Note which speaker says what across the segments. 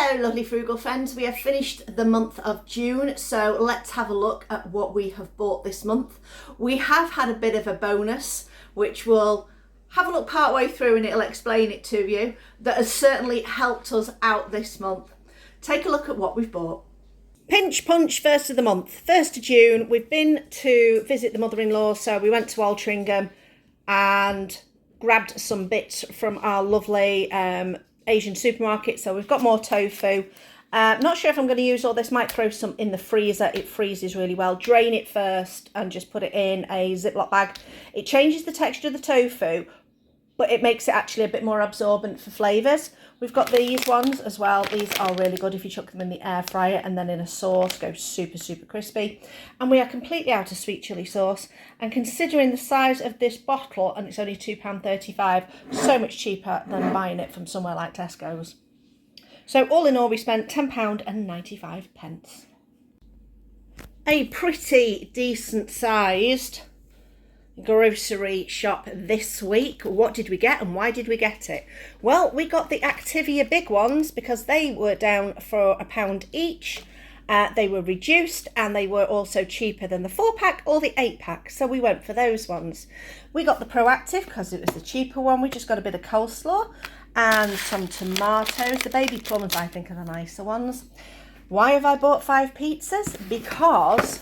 Speaker 1: Hello lovely frugal friends, we have finished the month of June, so let's have a look at what we have bought this month. We have had a bit of a bonus which we'll have a look part way through and it'll explain it to you, that has certainly helped us out this month. Take a look at what we've bought. Pinch punch, first of the month, 1st of June. We've been to visit the mother-in-law, so we went to Altrincham and grabbed some bits from our lovely Asian supermarket. So we've got more tofu. Not sure if I'm going to use all this, might throw some in the freezer. It freezes really well. Drain it first and just put it in a Ziploc bag. It changes the texture of the tofu, but it makes it actually a bit more absorbent for flavours. We've got these ones as well. These are really good if you chuck them in the air fryer and then in a sauce, go super, super crispy. And we are completely out of sweet chilli sauce. And considering the size of this bottle, and it's only £2.35, so much cheaper than buying it from somewhere like Tesco's. So all in all, we spent £10.95. A pretty decent sized grocery shop this week. What did we get and why did we get it? Well, we got the Activia big ones because they were down for £1 each. They were reduced and they were also cheaper than the 4-pack or the 8-pack, so we went for those ones. We got the Proactive because it was the cheaper one. We just got a bit of coleslaw and some tomatoes. The baby plums I think are the nicer ones. Why have I bought 5 pizzas? Because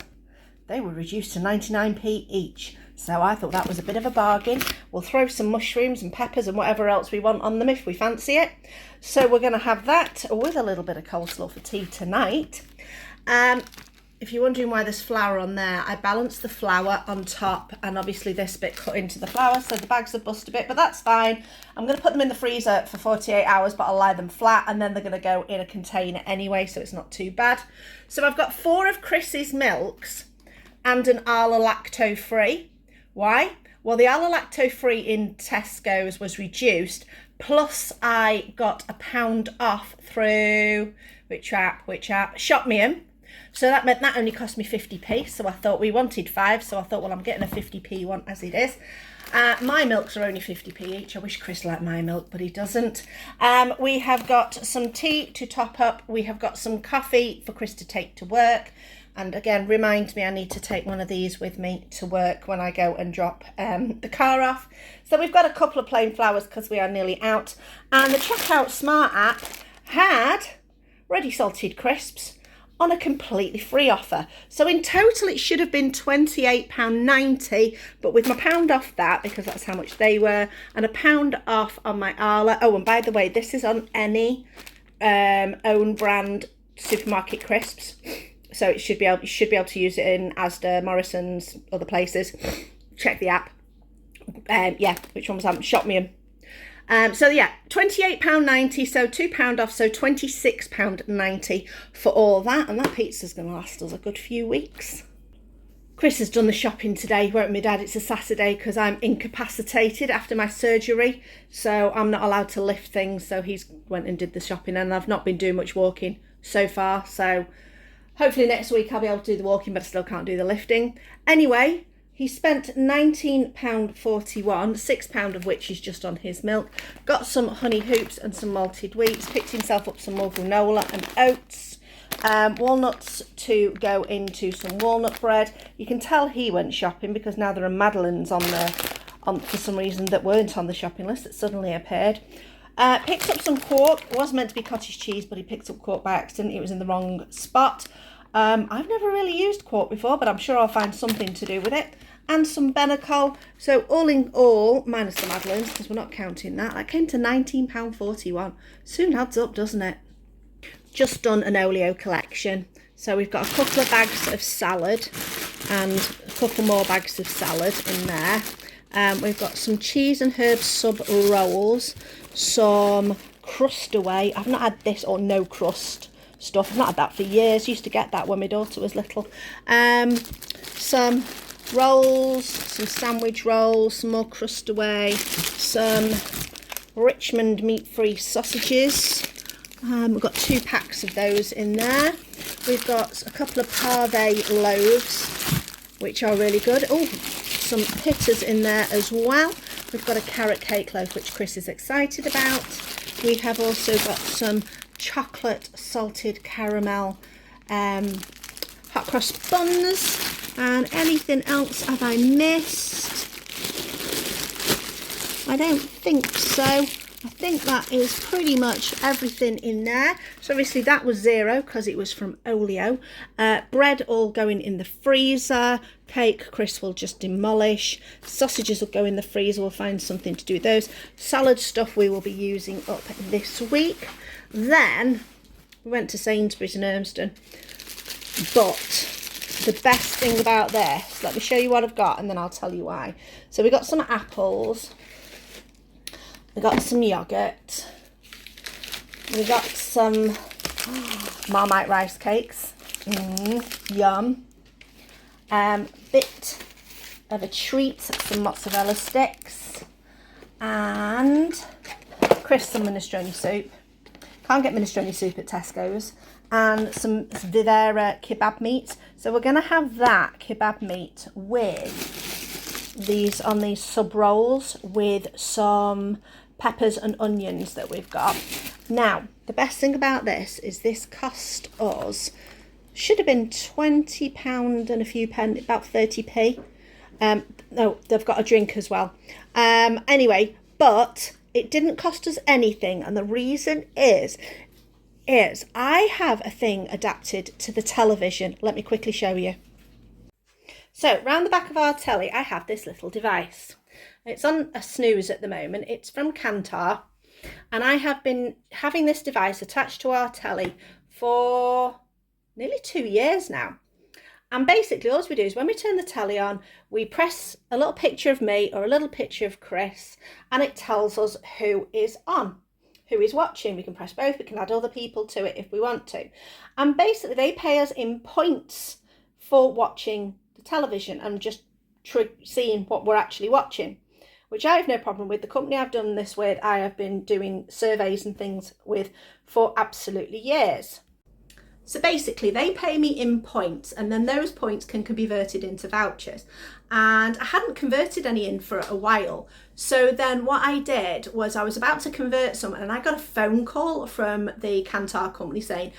Speaker 1: they were reduced to 99p each. So I thought that was a bit of a bargain. We'll throw some mushrooms and peppers and whatever else we want on them if we fancy it. So we're going to have that with a little bit of coleslaw for tea tonight. If you're wondering why there's flour on there, I balanced the flour on top and obviously this bit cut into the flour, so the bags have bust a bit, but that's fine. I'm going to put them in the freezer for 48 hours, but I'll lie them flat and then they're going to go in a container anyway, so it's not too bad. So I've got 4 of Chris's milks and an Arla lacto free. Why? Well, the Arla lacto free in Tesco's was reduced, plus I got £1 off through, which app? Shopmium. So that meant that only cost me 50p, so I thought we wanted 5, so I thought, well, I'm getting a 50p one as it is. My milks are only 50p each. I wish Chris liked my milk, but he doesn't. We have got some tea to top up. We have got some coffee for Chris to take to work. And again, remind me I need to take one of these with me to work when I go and drop the car off. So we've got a couple of plain flowers because we are nearly out. And the Checkout Smart app had ready salted crisps on a completely free offer. So in total it should have been £28.90, but with my £1 off that, because that's how much they were, and £1 off on my Arla. Oh, and by the way, this is on any own brand supermarket crisps. So you should be able to use it in Asda, Morrison's, other places. Check the app. Yeah, which one was that? Shopmium. So yeah, £28.90, so £2 off, so £26.90 for all that. And that pizza's going to last us a good few weeks. Chris has done the shopping today, won't my dad? It's a Saturday because I'm incapacitated after my surgery. So I'm not allowed to lift things. So he's went and did the shopping and I've not been doing much walking so far. So hopefully next week I'll be able to do the walking, but I still can't do the lifting. Anyway, he spent £19.41, £6 of which is just on his milk. Got some honey hoops and some malted wheats. Picked himself up some more granola and oats. Walnuts to go into some walnut bread. You can tell he went shopping because now there are madeleines on for some reason that weren't on the shopping list that suddenly appeared. Picked up some quark. It was meant to be cottage cheese, but he picked up quark by accident. It was in the wrong spot. I've never really used quark before, but I'm sure I'll find something to do with it. And some Benacol. So all in all, minus the madeleines, because we're not counting that came to £19.41. Soon adds up, doesn't it? Just done an oleo collection. So we've got a couple of bags of salad and a couple more bags of salad in there. We've got some cheese and herb sub rolls, some crust away. I've not had this or no crust stuff. I've not had that for years. Used to get that when my daughter was little. Some rolls, some sandwich rolls, some more crust away, some Richmond meat-free sausages. We've got 2 packs of those in there. We've got a couple of pave loaves, which are really good. Oh, some pitters in there as well. We've got a carrot cake loaf, which Chris is excited about. We have also got some chocolate salted caramel hot cross buns. And anything else have I missed? I don't think so. I think that is pretty much everything in there. So obviously that was zero because it was from Olio. Bread all going in the freezer. Cake, Chris will just demolish. Sausages will go in the freezer. We'll find something to do with those. Salad stuff we will be using up this week. Then we went to Sainsbury's in Urmston. But the best thing about this, let me show you what I've got and then I'll tell you why. So we got some apples. We got some yoghurt. We got some Marmite rice cakes. Yum. Bit of a treat, some mozzarella sticks. And Chris some minestrone soup. Can't get minestrone soup at Tesco's. And some Vivera kebab meat. So we're going to have that kebab meat with these sub rolls with some peppers and onions that we've got. Now, the best thing about this is this cost us, should have been £20 and a few pence, about 30p. No, they've got a drink as well. Anyway, but it didn't cost us anything. And the reason is I have a thing adapted to the television. Let me quickly show you. So, round the back of our telly, I have this little device. It's on a snooze at the moment. It's from Kantar. And I have been having this device attached to our telly for nearly 2 years now. And basically all we do is when we turn the telly on, we press a little picture of me or a little picture of Chris, and it tells us who is on, who is watching. We can press both. We can add other people to it if we want to. And basically they pay us in points for watching the television and just seeing what we're actually watching, which I have no problem with. The company I've done this with, I have been doing surveys and things with for absolutely years. So basically they pay me in points, and then those points can be converted into vouchers. And I hadn't converted any in for a while. So then what I did was I was about to convert some, and I got a phone call from the Kantar company saying,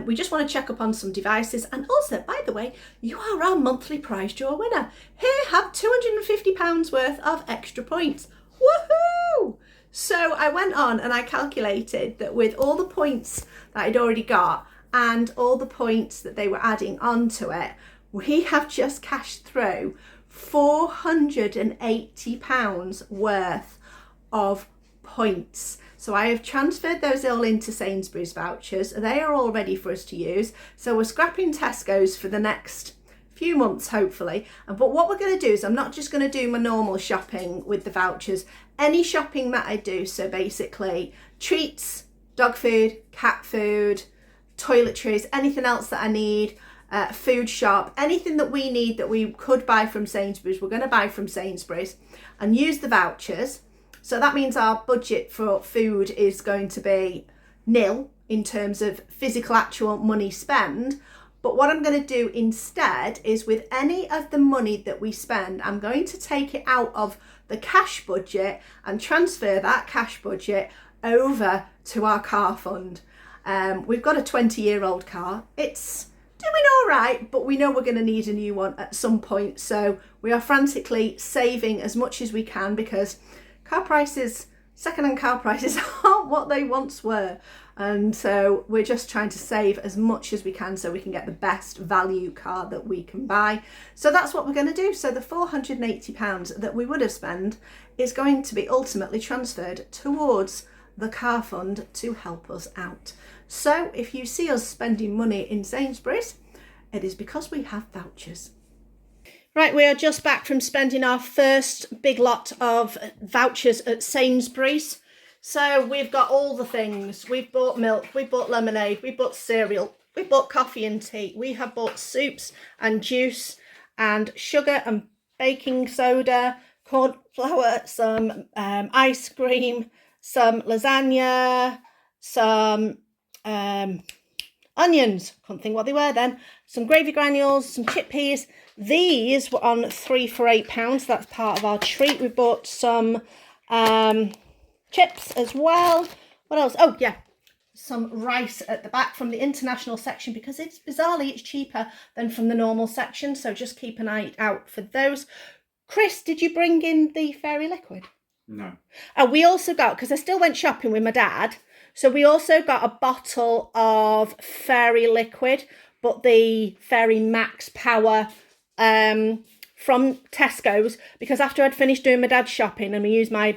Speaker 1: we just want to check up on some devices. And also, by the way, you are our monthly prize draw winner. Here, have £250 worth of extra points. Woohoo! So I went on and I calculated that with all the points that I'd already got, and all the points that they were adding onto it, we have just cashed through £480 worth of points. So I have transferred those all into Sainsbury's vouchers. They are all ready for us to use. So we're scrapping Tesco's for the next few months, hopefully. But what we're going to do is I'm not just going to do my normal shopping with the vouchers. Any shopping that I do, so basically treats, dog food, cat food, toiletries, anything else that I need, food shop, anything that we need that we could buy from Sainsbury's, we're going to buy from Sainsbury's and use the vouchers. So that means our budget for food is going to be nil in terms of physical actual money spend. But what I'm going to do instead is with any of the money that we spend, I'm going to take it out of the cash budget and transfer that cash budget over to our car fund. We've got a 20-year-old car. It's doing all right, but we know we're going to need a new one at some point. So we are frantically saving as much as we can because second-hand car prices aren't what they once were. And so we're just trying to save as much as we can so we can get the best value car that we can buy. So that's what we're going to do. So the £480 that we would have spent is going to be ultimately transferred towards the car fund to help us out. So if you see us spending money in Sainsbury's, it is because we have vouchers. Right, we are just back from spending our first big lot of vouchers at Sainsbury's. So we've got all the things. We've bought milk, we bought lemonade, we bought cereal, we bought coffee and tea. We have bought soups and juice and sugar and baking soda, corn flour, some ice cream, some lasagna, some onions, couldn't think what they were then, some gravy granules, some chickpeas. These were on 3 for £8. That's part of our treat. We bought some chips as well. What else? Oh yeah, some rice at the back from the international section because it's bizarrely it's cheaper than from the normal section, so just keep an eye out for those. Chris, did you bring in the fairy liquid?
Speaker 2: No.
Speaker 1: We also got, because I still went shopping with my dad, so we also got a bottle of fairy liquid, but the Fairy Max Power from Tesco's, because after I'd finished doing my dad's shopping and we used my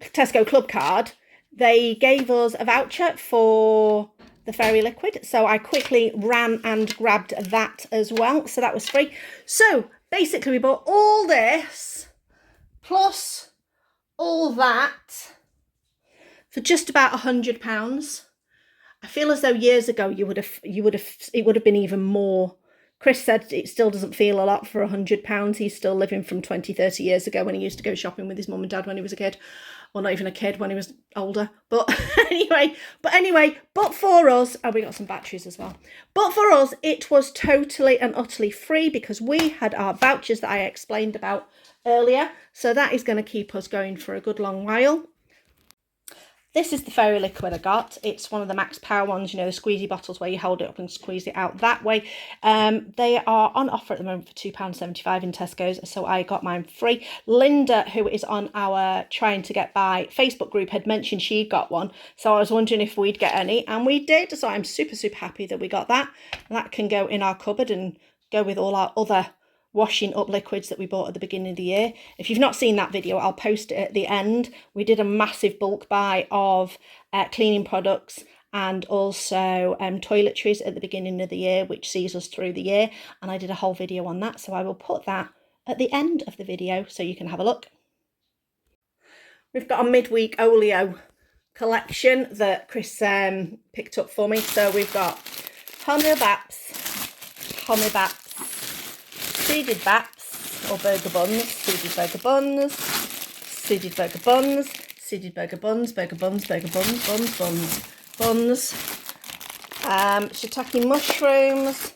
Speaker 1: Tesco club card, they gave us a voucher for the fairy liquid, so I quickly ran and grabbed that as well, so that was free. So basically we bought all this plus all that for just about £100. I feel as though years ago it would have been even more. Chris said it still doesn't feel a lot for £100. He's still living from 20-30 years ago when he used to go shopping with his mum and dad when he was a kid. Well, not even a kid, when he was older. But anyway, but for us, oh, we got some batteries as well. But for us, it was totally and utterly free because we had our vouchers that I explained about earlier. So that is going to keep us going for a good long while. This is the fairy liquid I got. It's one of the Max Power ones, you know, the squeezy bottles where you hold it up and squeeze it out that way. They are on offer at the moment for £2.75 in Tesco's, so I got mine free. Linda, who is on our Trying to Get By Facebook group, had mentioned she'd got one, so I was wondering if we'd get any, and we did, so I'm super, super happy that we got that. And that can go in our cupboard and go with all our other washing up liquids that we bought at the beginning of the year. If you've not seen that video, I'll post it at the end. We did a massive bulk buy of cleaning products and also toiletries at the beginning of the year, which sees us through the year, and I did a whole video on that, so I will put that at the end of the video so you can have a look. We've got a midweek oleo collection that Chris picked up for me. So we've got hominy baps, seeded baps or burger buns, seeded burger buns, seeded burger buns, seeded burger buns, burger buns, burger buns, buns, shiitake mushrooms,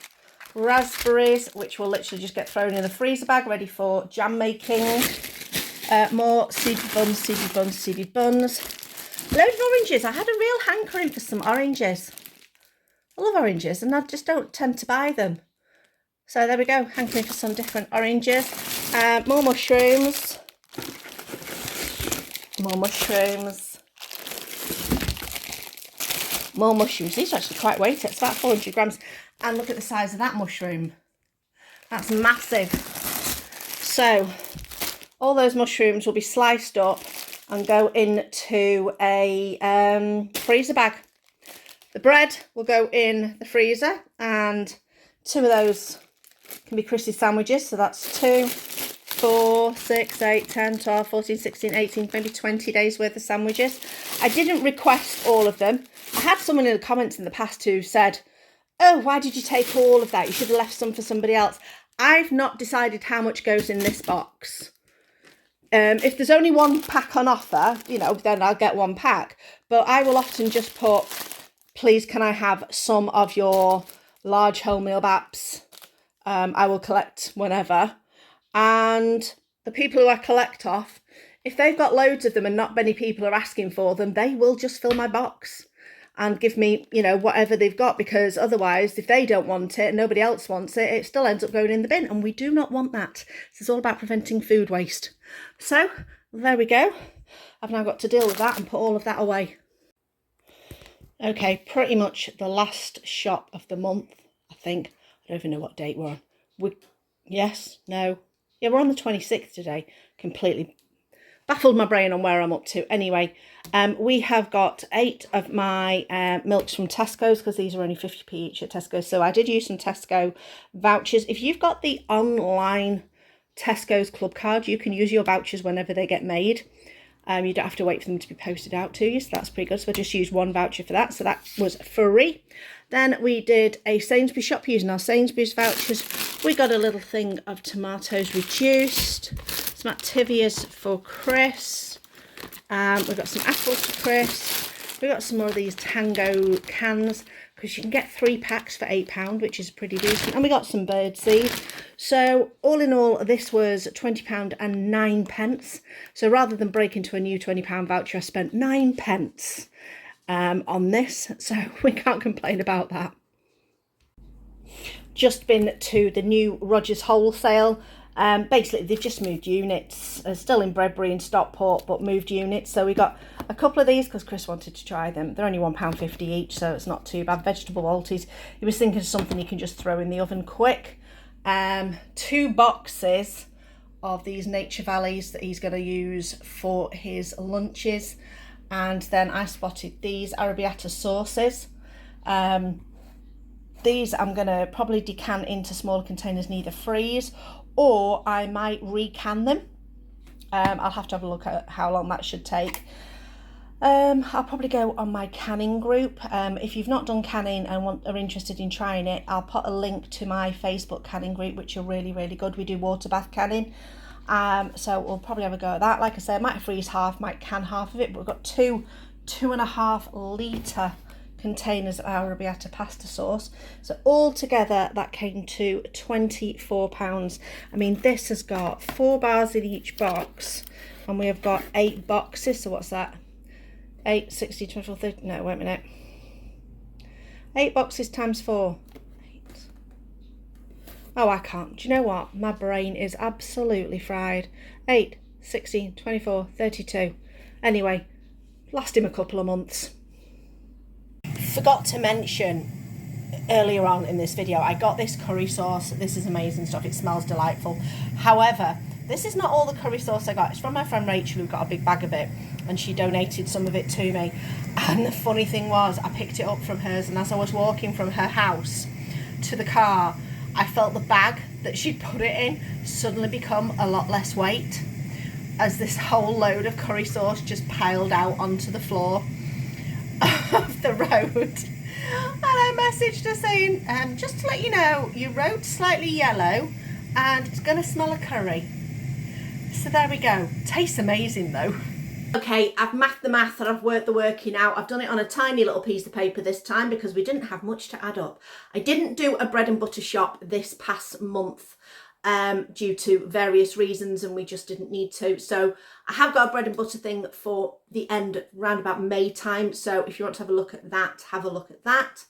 Speaker 1: raspberries, which will literally just get thrown in the freezer bag ready for jam making, more seeded buns, seeded buns, seeded buns, loads of oranges. I had a real hankering for some oranges. I love oranges and I just don't tend to buy them. So there we go, hankering for some different oranges. More mushrooms. More mushrooms. More mushrooms. These are actually quite weighty. It's about 400 grams. And look at the size of that mushroom. That's massive. So all those mushrooms will be sliced up and go into a freezer bag. The bread will go in the freezer, and 2 of those can be Chrissy's sandwiches. So that's 2, 4, 6, 8, 10, 12, 14, 16, 18, maybe 20 days worth of sandwiches. I didn't request all of them. I had someone in the comments in the past who said, oh, why did you take all of that? You should have left some for somebody else. I've not decided how much goes in this box. If there's only 1 pack on offer, you know, then I'll get 1 pack. But I will often just put, please, can I have some of your large wholemeal baps? I will collect whenever. And the people who I collect off, if they've got loads of them and not many people are asking for them, they will just fill my box and give me, you know, whatever they've got, because otherwise, if they don't want it and nobody else wants it, it still ends up going in the bin, and we do not want that. This is all about preventing food waste. So there we go. I've now got to deal with that and put all of that away. Okay, pretty much the last shop of the month, I think. I don't even know what date we're on. Yes, no. Yeah, we're on the 26th today. Completely baffled my brain on where I'm up to. Anyway, we have got 8 of my milks from Tesco's, because these are only 50p each at Tesco's. So I did use some Tesco vouchers. If you've got the online Tesco's club card, you can use your vouchers whenever they get made. You don't have to wait for them to be posted out to you, so that's pretty good. So I just used 1 voucher for that, so that was free. Then we did a Sainsbury's shop using our Sainsbury's vouchers. We got a little thing of tomatoes reduced, some Activias for Chris, we got some apples for Chris, we got some more of these Tango cans, because you can get 3 packs for £8, which is pretty decent, and we got some bird seed. So all in all, this was £20 and 9 pence. So rather than break into a new £20 voucher, I spent 9 pence. on this, so we can't complain about that. Just been to the new Rogers wholesale. Basically they've just moved units, still in Bredbury and Stockport, but moved units. So we got a couple of these because Chris wanted to try them. They're only £1.50 each, so it's not too bad. Vegetable Walties. He was thinking of something you can just throw in the oven quick. 2 boxes of these Nature Valleys that he's going to use for his lunches. And then I spotted these arrabbiata sauces. These I'm going to probably decant into smaller containers and either freeze, or I might recan them. I'll have to have a look at how long that should take. I'll probably go on my canning group. If you've not done canning and are interested in trying it, I'll put a link to my Facebook canning group, which are really, really good. We do water bath canning. So we'll probably have a go at that. Like I said, I might freeze half, might can half of it, but we've got 2.5 litre containers of arrabbiata pasta sauce. So all together that came to £24. I mean, this has got 4 bars in each box, and we have got 8 boxes. So what's that? 8, 60, 24, 30, no, wait a minute. 8 boxes times 4. 8. Oh, I can't. Do you know what? My brain is absolutely fried. 8, 16, 24, 32. Anyway, last him a couple of months. Forgot to mention earlier on in this video, I got this curry sauce. This is amazing stuff. It smells delightful. However, this is not all the curry sauce I got. It's from my friend Rachel, who got a big bag of it, and she donated some of it to me. And the funny thing was, I picked it up from hers, and as I was walking from her house to the car, I felt the bag that she'd put it in suddenly become a lot less weight, as this whole load of curry sauce just piled out onto the floor of the road. And I messaged her saying, just to let you know, your road's slightly yellow and it's going to smell of curry. So there we go. Tastes amazing though. Okay, I've mathed the math and I've worked the working out. I've done it on a tiny little piece of paper this time because we didn't have much to add up. I didn't do a bread and butter shop this past month due to various reasons, and we just didn't need to. So I have got a bread and butter thing for the end round about May time. So if you want to have a look at that, have a look at that.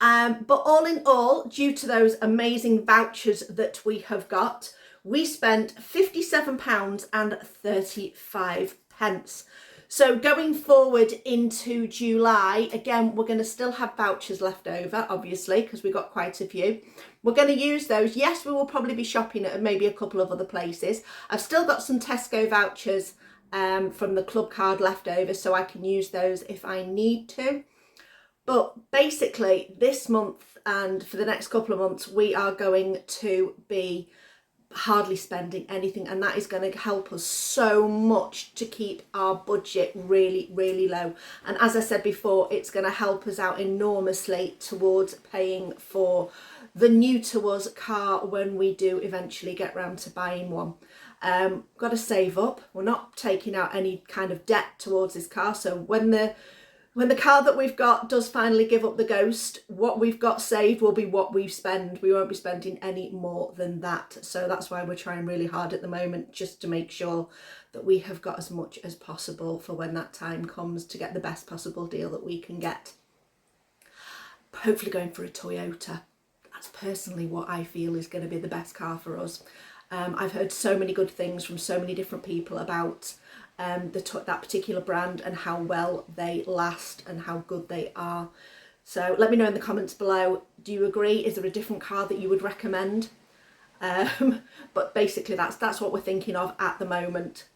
Speaker 1: But all in all, due to those amazing vouchers that we have got, we spent £57.35. So going forward into July, again, we're going to still have vouchers left over, obviously, because we got quite a few. We're going to use those. Yes, we will probably be shopping at maybe a couple of other places. I've still got some Tesco vouchers from the club card left over, so I can use those if I need to. But basically, this month and for the next couple of months, we are going to be hardly spending anything, and that is going to help us so much to keep our budget really, really low. And as I said before, it's going to help us out enormously towards paying for the new to us car when we do eventually get round to buying one. Got to save up. We're not taking out any kind of debt towards this car, so when the car that we've got does finally give up the ghost, what we've got saved will be what we spend. We won't be spending any more than that. So that's why we're trying really hard at the moment, just to make sure that we have got as much as possible for when that time comes to get the best possible deal that we can get. Hopefully going for a Toyota. That's personally what I feel is going to be the best car for us. I've heard so many good things from so many different people about that particular brand and how well they last and how good they are. So let me know in the comments below, do you agree? Is there a different car that you would recommend? But basically that's what we're thinking of at the moment.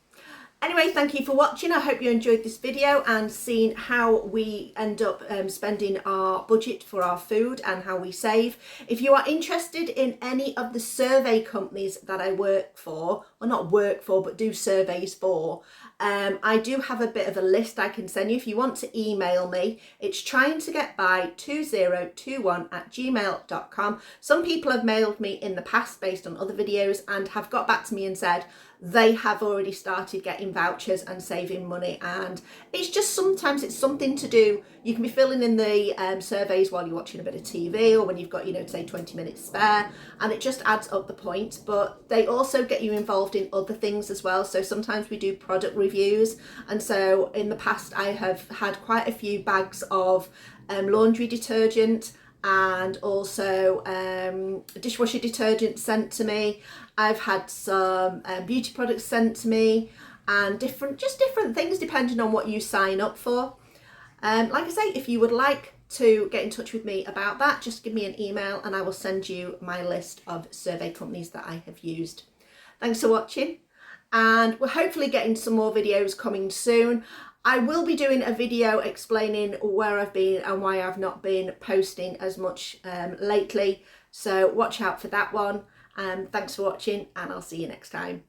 Speaker 1: Anyway, thank you for watching. I hope you enjoyed this video and seeing how we end up spending our budget for our food and how we save. If you are interested in any of the survey companies that I work for, or not work for, but do surveys for, I do have a bit of a list I can send you if you want to email me. It's tryingtogetby2021@gmail.com. Some people have mailed me in the past based on other videos and have got back to me and said they have already started getting vouchers and saving money, and it's just sometimes it's something to do. You can be filling in the surveys while you're watching a bit of TV or when you've got, say 20 minutes spare, and it just adds up the points. But they also get you involved involved in other things as well. So sometimes we do product reviews, and so in the past I have had quite a few bags of laundry detergent and also dishwasher detergent sent to me. I've had some beauty products sent to me, and different things depending on what you sign up for. Like I say, if you would like to get in touch with me about that, just give me an email and I will send you my list of survey companies that I have used. Thanks for watching, and we're hopefully getting some more videos coming soon. I will be doing a video explaining where I've been and why I've not been posting as much lately, so watch out for that one. Thanks for watching, and I'll see you next time.